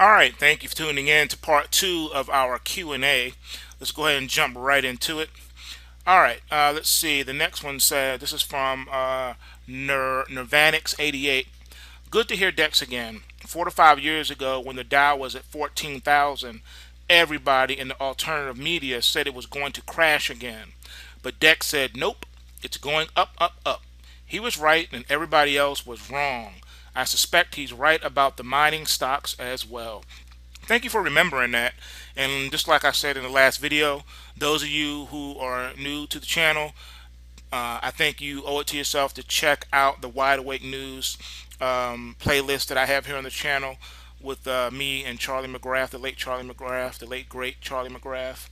All right, thank you for tuning in to part two of our Q&A. Let's go ahead and jump right into it. All right, let's see. The next one said, this is from Nirvanix88. Good to hear Dex again. 4 to 5 years ago, when the Dow was at 14,000, everybody in the alternative media said it was going to crash again. But Dex said, nope, it's going up, up, up. He was right and everybody else was wrong. I suspect he's right about the mining stocks as well. Thank you for remembering that. And just like I said in the last video, those of you who are new to the channel, I think you owe it to yourself to check out the Wide Awake News playlist that I have here on the channel with me and Charlie McGrath, the late Charlie McGrath, the late great Charlie McGrath.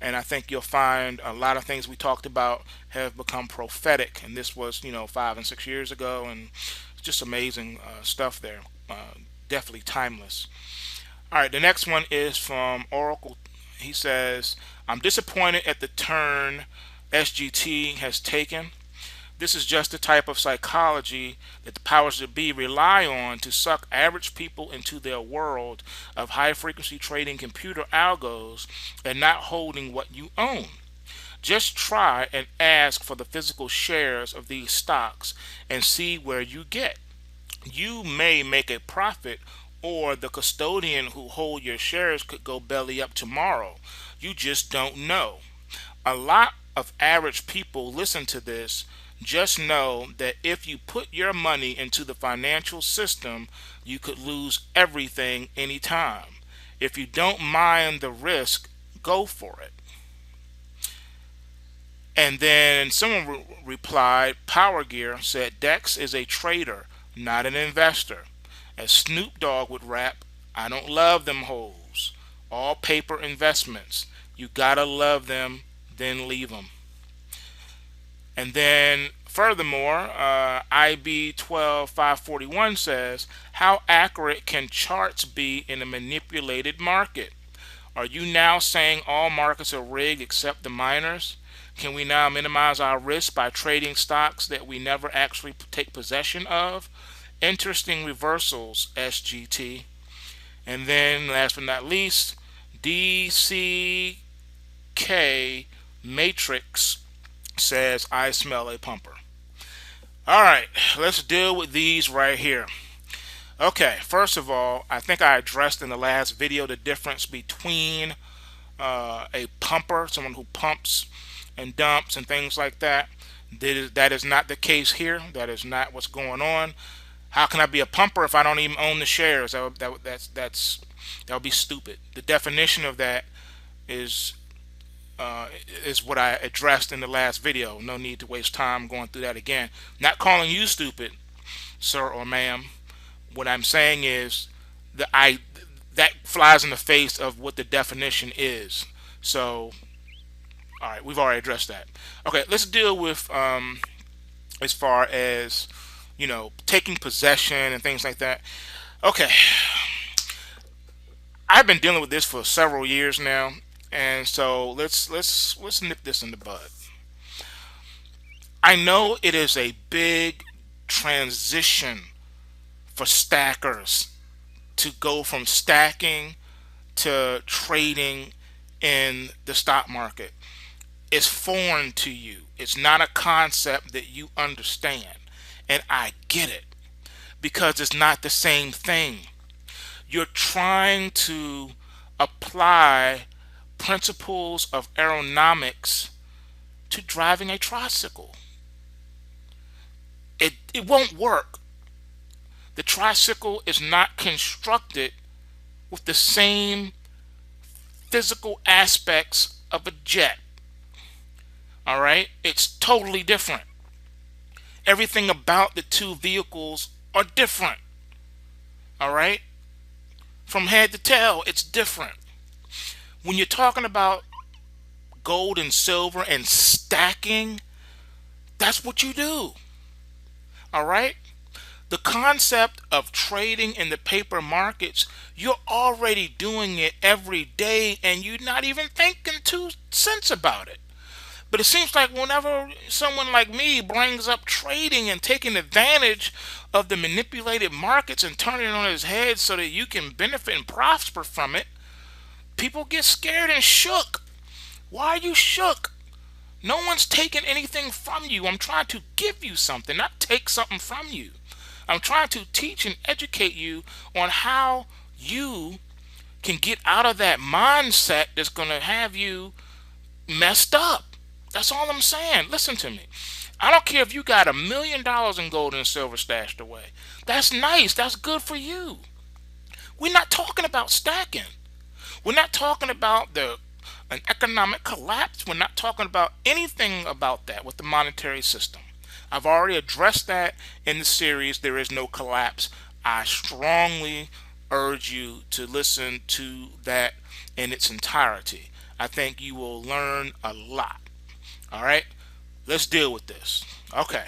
And I think you'll find a lot of things we talked about have become prophetic. And this was, 5 and 6 years ago, and it's just amazing stuff there. Definitely timeless. All right, the next one is from Oracle. He says, I'm disappointed at the turn SGT has taken. This is just the type of psychology that the powers that be rely on to suck average people into their world of high-frequency trading computer algos and not holding what you own. Just try and ask for the physical shares of these stocks and see where you get. You may make a profit, or the custodian who hold your shares could go belly up tomorrow. You just don't know. A lot of average people listen to this. Just know that if you put your money into the financial system, you could lose everything anytime. If you don't mind the risk, go for it. And then someone replied, Power Gear said, Dex is a trader, not an investor. As Snoop Dogg would rap, I don't love them hoes. All paper investments. You gotta love them, then leave them. And then furthermore, IB12541 says, how accurate can charts be in a manipulated market? Are you now saying all markets are rigged except the miners? Can we now minimize our risk by trading stocks that we never actually take possession of? Interesting reversals, SGT. And then last but not least, DCK Matrix says, I smell a pumper. All right, let's deal with these right here. Okay, first of all, I think I addressed in the last video the difference between a pumper, someone who pumps and dumps and things like that. That is not the case here. That is not what's going on. How can I be a pumper if I don't even own the shares? That would be stupid. The definition of that is what I addressed in the last video. No need to waste time going through that again. Not calling you stupid, sir or ma'am. What I'm saying is that flies in the face of what the definition is. So, all right, we've already addressed that. Okay, let's deal with as far as taking possession and things like that. Okay, I've been dealing with this for several years now. And so let's nip this in the bud. I know it is a big transition for stackers to go from stacking to trading in the stock market. It's foreign to you. It's not a concept that you understand. And I get it, because it's not the same thing. You're trying to apply principles of aerodynamics to driving a tricycle. It won't work. The tricycle is not constructed with the same physical aspects of a jet. All right? It's totally different. Everything about the two vehicles are different. All right? From head to tail, it's different. When you're talking about gold and silver and stacking, that's what you do. All right? The concept of trading in the paper markets, you're already doing it every day and you're not even thinking 2 cents about it. But it seems like whenever someone like me brings up trading and taking advantage of the manipulated markets and turn it on its head so that you can benefit and prosper from it, people get scared and shook. Why are you shook? No one's taking anything from you. I'm trying to give you something, not take something from you. I'm trying to teach and educate you on how you can get out of that mindset that's going to have you messed up. That's all I'm saying. Listen to me. I don't care if you got $1 million in gold and silver stashed away. That's nice. That's good for you. We're not talking about stacking. We're not talking about an economic collapse. We're not talking about anything about that with the monetary system. I've already addressed that in the series, There Is No Collapse. I strongly urge you to listen to that in its entirety. I think you will learn a lot. All right, let's deal with this. Okay,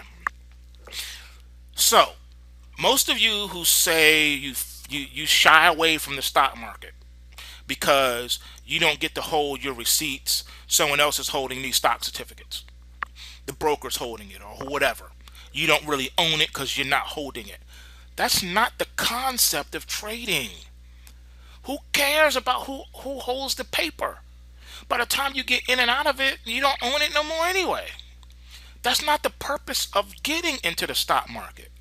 so most of you who say you shy away from the stock market because you don't get to hold your receipts, someone else is holding these stock certificates, the broker's holding it or whatever, you don't really own it because you're not holding it. That's not the concept of trading. Who cares about who holds the paper? By the time you get in and out of it, you don't own it no more anyway. That's not the purpose of getting into the stock market.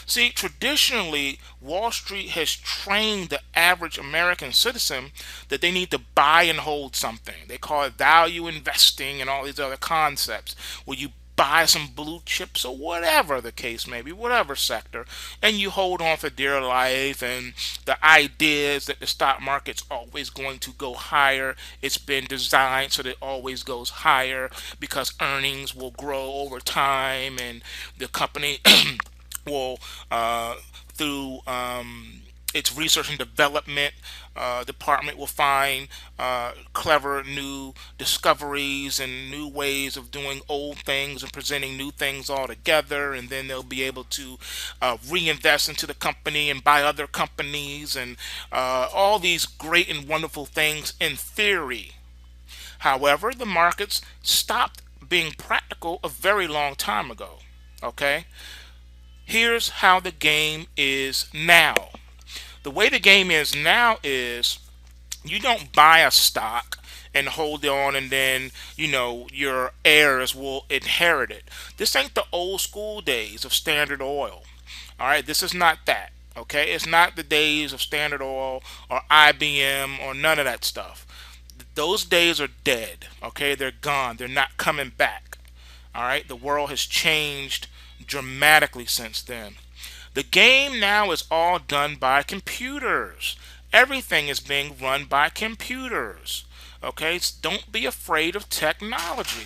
See, traditionally, Wall Street has trained the average American citizen that they need to buy and hold something. They call it value investing and all these other concepts where you buy some blue chips or whatever the case may be, whatever sector, and you hold on for dear life. And the idea is that the stock market's always going to go higher. It's been designed so that it always goes higher because earnings will grow over time and the company will, through its research and development department, will find clever new discoveries and new ways of doing old things and presenting new things all together, and then they'll be able to reinvest into the company and buy other companies and all these great and wonderful things in theory. However, the markets stopped being practical a very long time ago. Okay? Here's how the game is now. The way the game is now is you don't buy a stock and hold it on and then, your heirs will inherit it. This ain't the old school days of Standard Oil. All right, this is not that. Okay, it's not the days of Standard Oil or IBM or none of that stuff. Those days are dead. Okay, they're gone. They're not coming back. All right, the world has changed dramatically since then. The game now is all done by computers. Everything is being run by computers. Okay, don't be afraid of technology.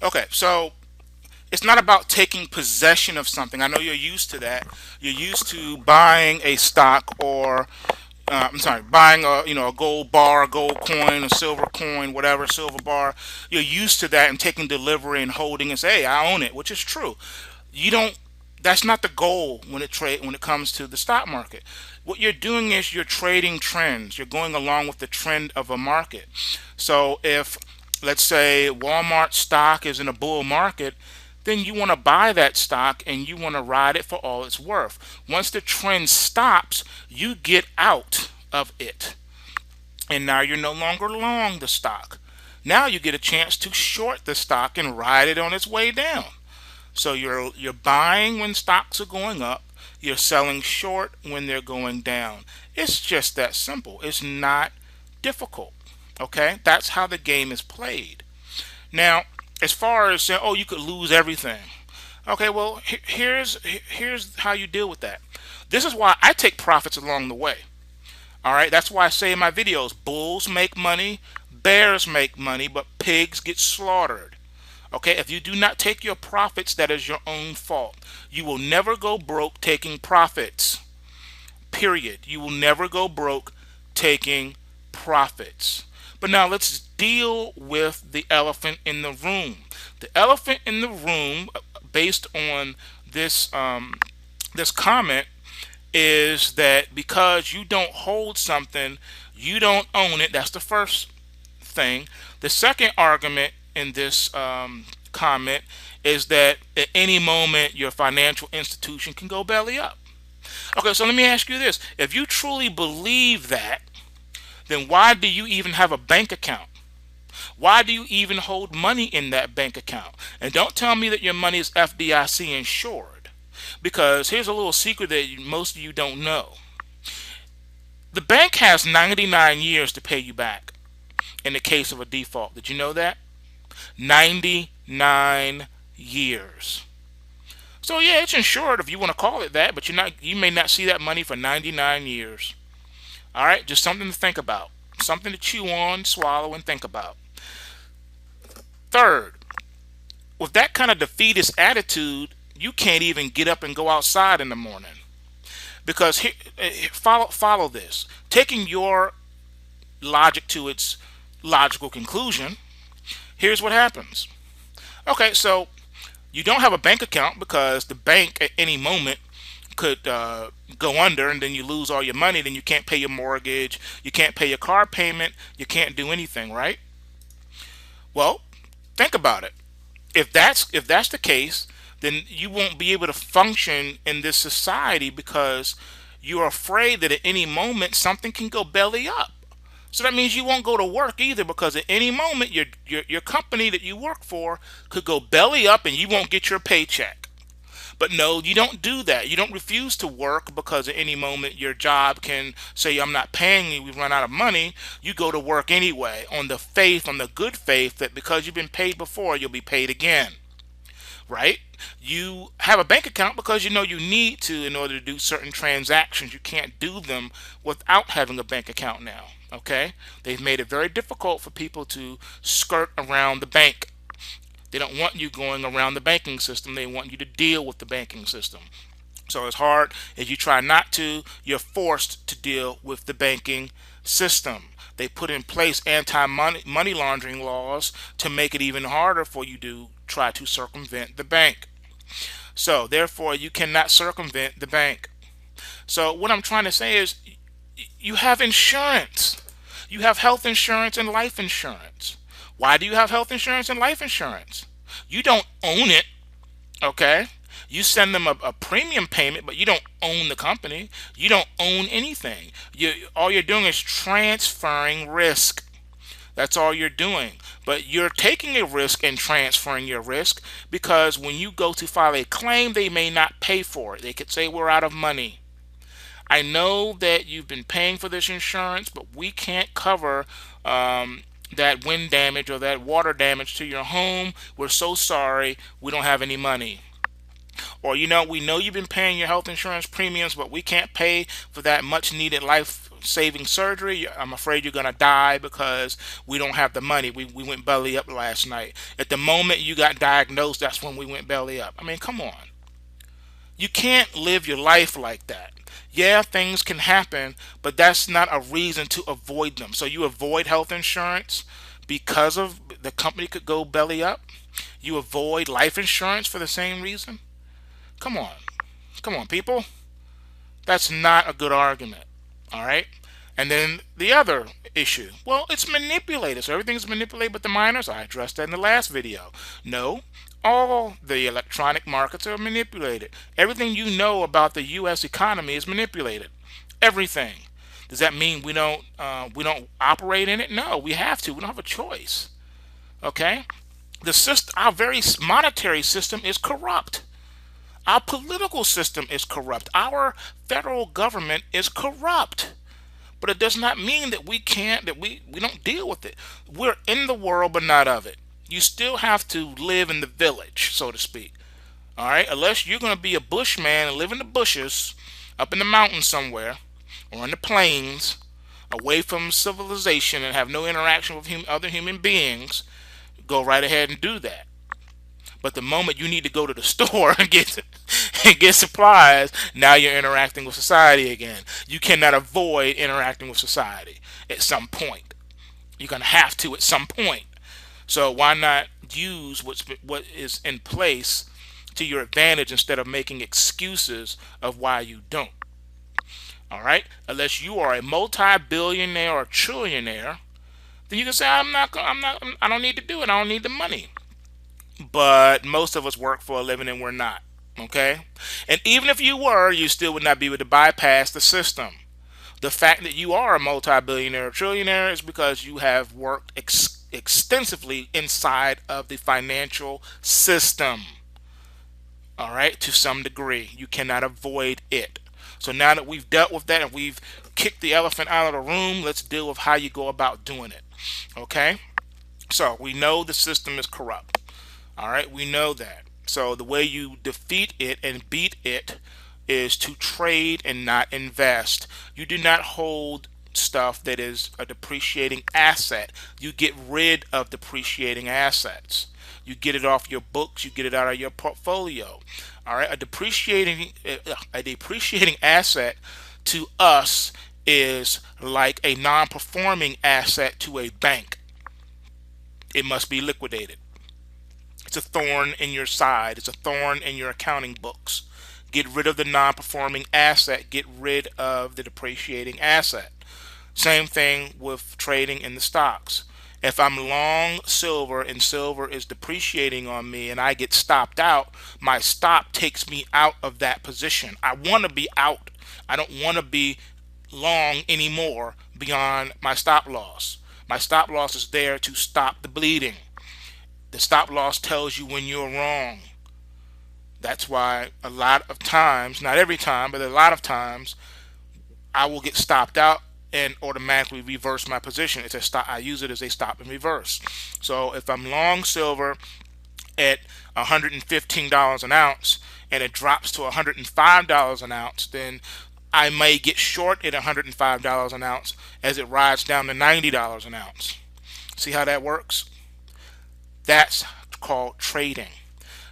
Okay, so it's not about taking possession of something. I know you're used to that. You're used to buying a stock or buying a gold bar, a gold coin, a silver coin, whatever, silver bar. You're used to that and taking delivery and holding and say, hey, I own it, which is true. That's not the goal when it comes to the stock market. What you're doing is you're trading trends. You're going along with the trend of a market. So if, let's say, Walmart stock is in a bull market, then you want to buy that stock and you want to ride it for all it's worth. Once the trend stops, you get out of it. And now you're no longer long the stock. Now you get a chance to short the stock and ride it on its way down. So you're buying when stocks are going up, you're selling short when they're going down. It's just that simple. It's not difficult. Okay? That's how the game is played. Now, as far as saying, oh, you could lose everything. Okay, well, here's how you deal with that. This is why I take profits along the way. All right, that's why I say in my videos, bulls make money, bears make money, but pigs get slaughtered. Okay, if you do not take your profits, that is your own fault. You will never go broke taking profits. Period. You will never go broke taking profits. But now let's deal with the elephant in the room. The elephant in the room, based on this this comment, is that because you don't hold something, you don't own it. That's the first thing. The second argument in this comment is that at any moment your financial institution can go belly up. Okay, so let me ask you this. If you truly believe that, then why do you even have a bank account? Why do you even hold money in that bank account? And don't tell me that your money is FDIC insured, because here's a little secret that most of you don't know. The bank has 99 years to pay you back in the case of a default. Did you know that? 99 years. So yeah, it's insured if you want to call it that, but you may not see that money for 99 years. All right, just something to think about. Something to chew on, swallow, and think about. Third, with that kind of defeatist attitude, you can't even get up and go outside in the morning. Because follow this. Taking your logic to its logical conclusion, here's what happens. Okay, so you don't have a bank account because the bank at any moment could go under, and then you lose all your money. Then you can't pay your mortgage, you can't pay your car payment, you can't do anything, right? Well, think about it. If that's the case, then you won't be able to function in this society because you're afraid that at any moment something can go belly up. So that means you won't go to work either, because at any moment your company that you work for could go belly up and you won't get your paycheck. But no, you don't do that. You don't refuse to work because at any moment your job can say, I'm not paying you, we've run out of money. You go to work anyway on the good faith that because you've been paid before, you'll be paid again. Right? You have a bank account because you know you need to in order to do certain transactions. You can't do them without having a bank account now. Okay? They've made it very difficult for people to skirt around the bank. They don't want you going around the banking system. They want you to deal with the banking system. So as hard as you try not to, you're forced to deal with the banking system. They put in place anti-money laundering laws to make it even harder for you to try to circumvent the bank. So therefore, you cannot circumvent the bank. So what I'm trying to say is you have insurance. You have health insurance and life insurance. Why do you have health insurance and life insurance? You don't own it, okay? You send them a premium payment, but you don't own the company. You don't own anything. All you're doing is transferring risk. That's all you're doing. But you're taking a risk and transferring your risk, because when you go to file a claim, they may not pay for it. They could say we're out of money. I know that you've been paying for this insurance, but we can't cover that wind damage or that water damage to your home. We're so sorry, we don't have any money. Or we know you've been paying your health insurance premiums, but we can't pay for that much needed life-saving surgery. I'm afraid you're going to die because we don't have the money. We went belly up last night. At the moment you got diagnosed, that's when we went belly up. I mean, come on. You can't live your life like that. Yeah, things can happen, but that's not a reason to avoid them. So you avoid health insurance because of the company could go belly up. You avoid life insurance for the same reason. Come on, people. That's not a good argument. All right. And then the other issue, well, it's manipulated. So everything's manipulated but the miners. I addressed that in the last video. No, all the electronic markets are manipulated. Everything you know about the U.S. economy is manipulated. Everything. Does that mean we don't operate in it? No, we have to. We don't have a choice. Okay. The system, our very monetary system, is corrupt. Our political system is corrupt. Our federal government is corrupt. But it does not mean that we don't deal with it. We're in the world, but not of it. You still have to live in the village, so to speak. All right? Unless you're going to be a bushman and live in the bushes, up in the mountains somewhere, or in the plains, away from civilization and have no interaction with other human beings, go right ahead and do that. But the moment you need to go to the store and get supplies, now you're interacting with society again. You cannot avoid interacting with society at some point. You're going to have to at some point. So why not use what is in place to your advantage instead of making excuses of why you don't? All right? Unless you are a multi-billionaire or trillionaire, then you can say I don't need to do it. I don't need the money. but most of us work for a living and we're not. Okay? And even if you were, you still would not be able to bypass the system. The fact that you are a multi-billionaire or trillionaire is because you have worked extensively inside of the financial system. All right, to some degree. You cannot avoid it. So now that we've dealt with that and we've kicked the elephant out of the room, let's deal with how you go about doing it. Okay? So we know the system is corrupt. All right, we know that. So the way you defeat it and beat it is to trade and not invest. You do not hold stuff that is a depreciating asset. You get rid of depreciating assets. You get it off your books, you get it out of your portfolio. All right, a depreciating asset to us is like a non-performing asset to a bank. It must be liquidated. It's a thorn in your side. It's a thorn in your accounting books. Get rid of the non-performing asset. Get rid of the depreciating asset. Same thing with trading in the stocks. If I'm long silver and silver is depreciating on me and I get stopped out, my stop takes me out of that position. I want to be out. I don't want to be long anymore beyond my stop loss. My stop loss is there to stop the bleeding. The stop loss tells you when you're wrong. That's why a lot of times, not every time, but a lot of times, I will get stopped out and automatically reverse my position. It's a stop. I use it as a stop and reverse. So if I'm long silver at $115 an ounce and it drops to $105 an ounce, then I may get short at $105 an ounce as it rides down to $90 an ounce. See how that works? That's called trading.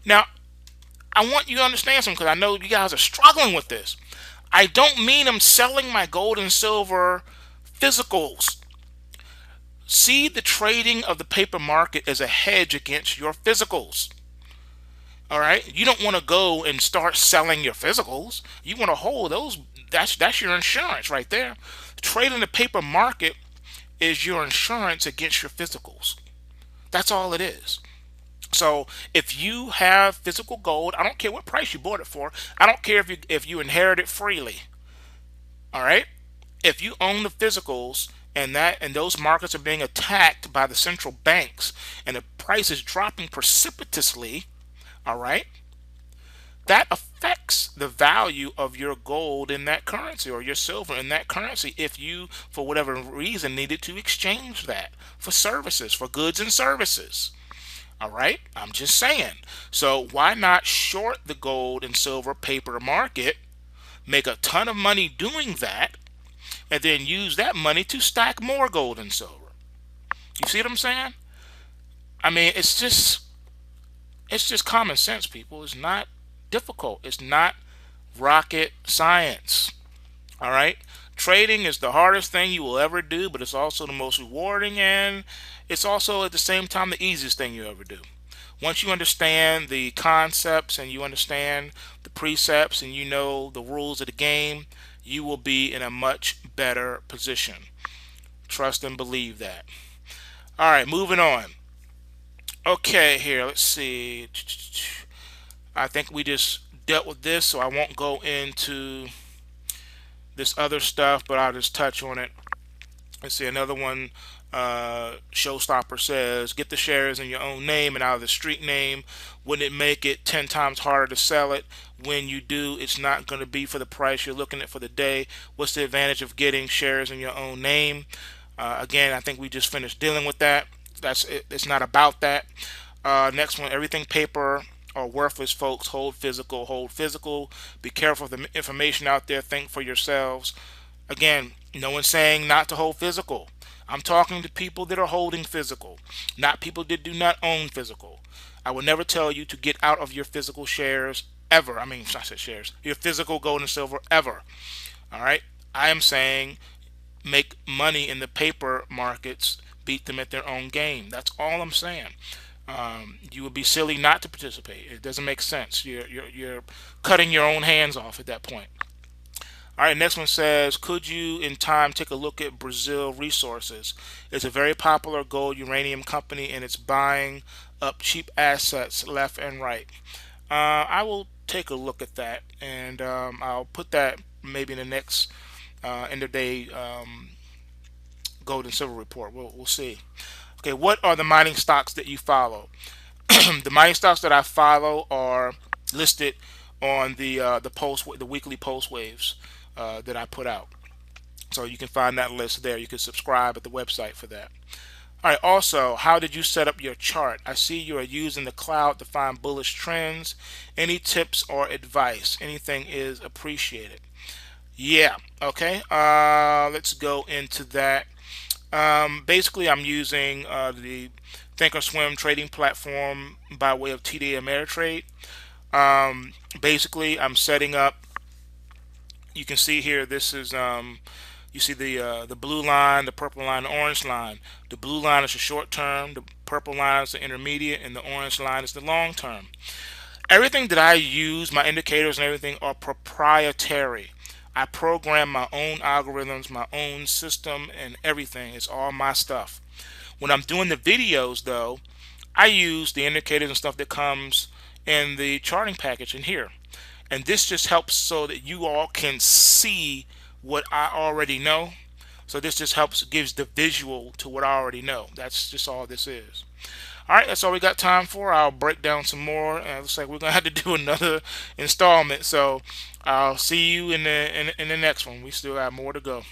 Now, I want you to understand something because I know you guys are struggling with this. I don't mean I'm selling my gold and silver physicals. See the trading of the paper market as a hedge against your physicals. All right? You don't want to go and start selling your physicals. You want to hold those. That's your insurance right there. Trading the paper market is your insurance against your physicals. That's all it is. So if you have physical gold, I don't care what price you bought it for. I don't care if you inherit it freely. All right? If you own the physicals and those markets are being attacked by the central banks and the price is dropping precipitously, all right? That affects the value of your gold in that currency or your silver in that currency if you, for whatever reason, needed to exchange that for services, for goods and services. All right, I'm just saying. So why not short the gold and silver paper market, make a ton of money doing that, and then use that money to stack more gold and silver? You see what I'm saying? I mean, it's just common sense, people. It's not difficult. It's not rocket science. All right? Trading is the hardest thing you will ever do, but it's also the most rewarding, and it's also at the same time the easiest thing you ever do. Once you understand the concepts and you understand the precepts and you know the rules of the game, you will be in a much better position. Trust and believe that. All right, moving on. Okay, here, let's see. I think we just dealt with this, so I won't go into this other stuff, but I'll just touch on it. Let's see, another one. Showstopper says, get the shares in your own name and out of the street name. Wouldn't it make it 10 times harder to sell it? When you do, it's not going to be for the price you're looking at for the day. What's the advantage of getting shares in your own name? Again, I think we just finished dealing with that. It's not about that. Next one, everything paper or worthless, folks. Hold physical, hold physical. Be careful of the information out there. Think for yourselves. Again, no one's saying not to hold physical. I'm talking to people that are holding physical, not people that do not own physical. I will never tell you to get out of your physical shares ever. I said shares. Your physical gold and silver ever. All right? I am saying make money in the paper markets, beat them at their own game. That's all I'm saying. You would be silly not to participate. It doesn't make sense. You're cutting your own hands off at that point. All right, next one says, could you in time take a look at Brazil Resources? It's a very popular gold uranium company and it's buying up cheap assets left and right. I will take a look at that, and I'll put that maybe in the next end of day gold and silver report. We'll see. Okay, what are the mining stocks that you follow? The mining stocks that I follow are listed on the weekly pulse waves that I put out. So you can find that list there. You can subscribe at the website for that. All right. Also, how did you set up your chart? I see you are using the cloud to find bullish trends. Any tips or advice? Anything is appreciated. Yeah. Okay. Let's go into that. Basically, I'm using the Thinkorswim trading platform by way of TD Ameritrade. Basically, I'm setting up. You can see here. This is you see the blue line, the purple line, the orange line. The blue line is the short term. The purple line is the intermediate, and the orange line is the long term. Everything that I use, my indicators and everything, are proprietary. I program my own algorithms, my own system, and everything. It's all my stuff. When I'm doing the videos, though, I use the indicators and stuff that comes in the charting package in here. And this just helps so that you all can see what I already know. So this just helps, gives the visual to what I already know. That's just all this is. All right, that's all we got time for. I'll break down some more. Looks like we're gonna have to do another installment. So I'll see you in the next one. We still have more to go.